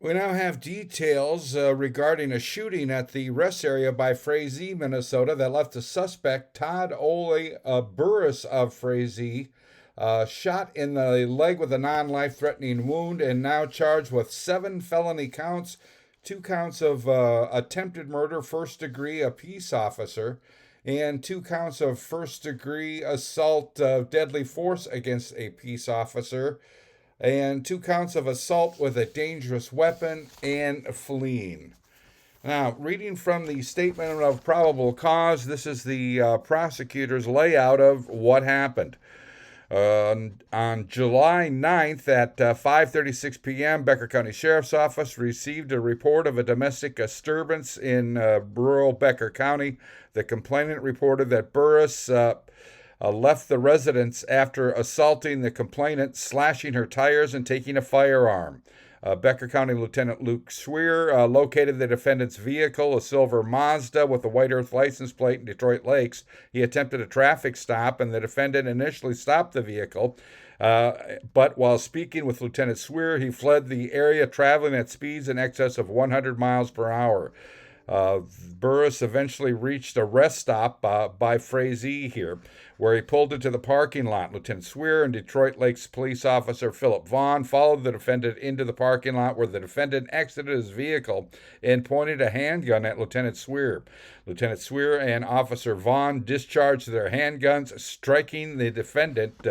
We now have details regarding a shooting at the rest area by Frazee, Minnesota, that left the suspect, Todd Burris of Frazee, shot in the leg with a non life threatening wound and now charged with 7 felony counts, 2 counts of attempted murder, first degree, a peace officer, and 2 counts of first degree assault of deadly force against a peace officer, and 2 counts of assault with a dangerous weapon and fleeing. Now, reading from the statement of probable cause, this is the prosecutor's layout of what happened. On July 9th at 5:36 p.m., Becker County Sheriff's Office received a report of a domestic disturbance in rural Becker County. The complainant reported that Burris left the residence after assaulting the complainant, slashing her tires, and taking a firearm. Becker County Lieutenant Luke Swear located the defendant's vehicle, a silver Mazda with a White Earth license plate in Detroit Lakes. He attempted a traffic stop, and the defendant initially stopped the vehicle. But while speaking with Lieutenant Swear, he fled the area, traveling at speeds in excess of 100 miles per hour. Burris eventually reached a rest stop by Frazee here, where he pulled into the parking lot. Lieutenant Swear and Detroit Lakes police officer Philip Vaughn followed the defendant into the parking lot, where the defendant exited his vehicle and pointed a handgun at Lieutenant Swear. Lieutenant Swear and Officer Vaughn discharged their handguns, striking the defendant,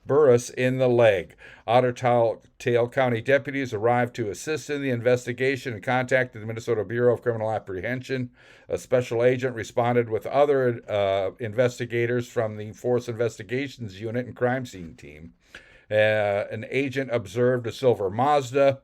Burris, in the leg. Otter Tail County deputies arrived to assist in the investigation and contacted the Minnesota Bureau of Criminal Apprehension. A special agent responded with other investigators from the Force Investigations Unit and Crime Scene Team. An agent observed a silver Mazda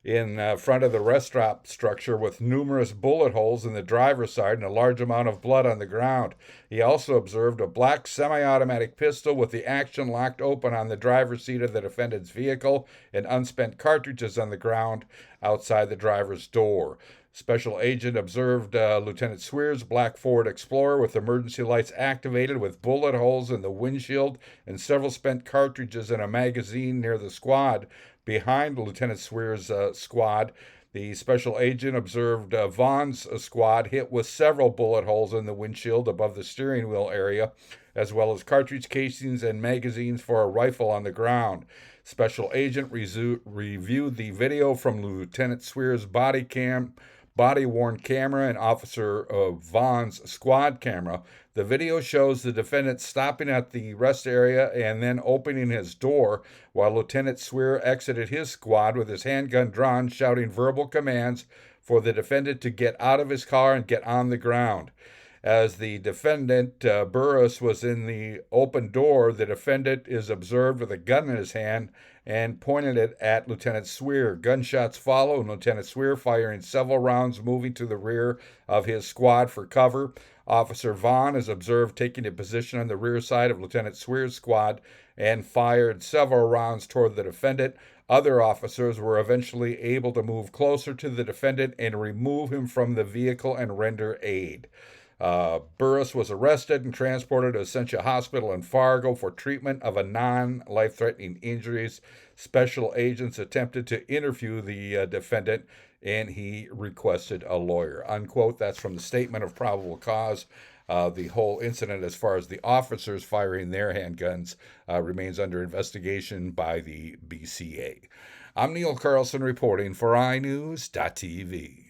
in front of the restaurant structure with numerous bullet holes in the driver's side and a large amount of blood on the ground. He also observed a black semi-automatic pistol with the action locked open on the driver's seat of the defendant's vehicle and unspent cartridges on the ground outside the driver's door. Special agent observed Lieutenant Swear's black Ford Explorer with emergency lights activated with bullet holes in the windshield and several spent cartridges in a magazine near the squad. Behind Lieutenant Swear's squad, the special agent observed Vaughn's squad hit with several bullet holes in the windshield above the steering wheel area, as well as cartridge casings and magazines for a rifle on the ground. Special agent reviewed the video from Lieutenant Swear's body-worn camera and Officer Vaughn's squad camera. The video shows the defendant stopping at the rest area and then opening his door, while Lieutenant Swear exited his squad with his handgun drawn, shouting verbal commands for the defendant to get out of his car and get on the ground. As the defendant, Burris, was in the open door, the defendant is observed with a gun in his hand and pointed it at Lieutenant Swear. Gunshots follow, and Lieutenant Swear firing several rounds, moving to the rear of his squad for cover. Officer Vaughn is observed taking a position on the rear side of Lieutenant Swear's squad and fired several rounds toward the defendant. Other officers were eventually able to move closer to the defendant and remove him from the vehicle and render aid. Burris was arrested and transported to Essentia Hospital in Fargo for treatment of a non-life-threatening injuries. Special agents attempted to interview the defendant, and he requested a lawyer. Unquote. That's from the statement of probable cause. The whole incident, as far as the officers firing their handguns, remains under investigation by the BCA. I'm Neil Carlson reporting for iNewZ.TV.